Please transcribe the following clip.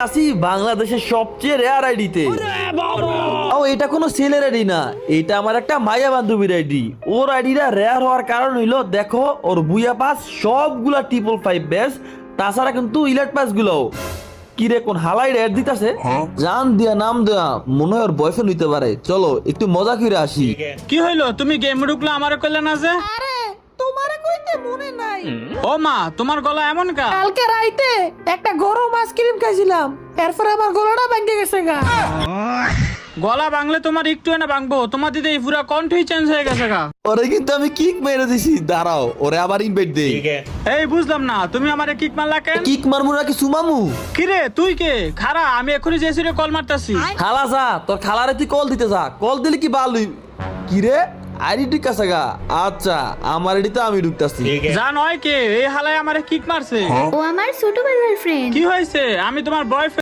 আছি বাংলাদেশের সবচেয়ে রেয়ার আইডিতে। ও এটা কোনো সেলের আইডি না, এটা আমার একটা মায়া বান্ধবীর আইডি। ওর আইডিটা রেয়ার হওয়ার কারণ হইলো দেখো ওর বুয়া পাস সবগুলা 555 ব্যাস, তাছাড়া কিন্তু ইলাইট পাস গুলো কিরে কোন হালাই রেড দিতেছে। জান দিয়া নাম দেয়া মনে হয় ওর বয়ফ্রেন্ড হইতে পারে। চলো একটু মজা করে আসি। কি হইলো তুমি গেম ঢুকলো আমারে কইলে না যে? আরে তোমারে কইতে মনে নাই, ও মা তোমার গলা এমন কা? কালকে রাইতে একটা গরম আইসক্রিম খাইছিলাম, এরপরে আমার গলাটা ভেঙে গেছে গা। গলা ভাঙলে তোমার একটু না ভাঙবো, তোমার দিদি পুরো কণ্ঠই চেঞ্জ হয়ে গেছে গা। ওরে কিন্তু আমি কিক মেরে দিছি, দাঁড়াও ওরে আবার ইনভাইট দেই। এই বুঝলাম না তুমি আমারে কিক মারলা কেন? কিক মারমু নাকি সুমামু? কিরে তুই কে? খারা আমি এখনই জেসিরে কল মারতাছি। খালা যা তোর খালারে তুই কল দিতে যা, কল দিলে কি ভালোই। কিরে আইডি ঠিক আছে গা? আচ্ছা আমার আইডি তো আমি ঢুকতাছি। জান হয় কে এই হালায় আমারে কিক মারছে? ও আমার ছোটবেলার ফ্রেন্ড। কি হয়েছে? আমি তোমার বয়ফ্রেন্ড।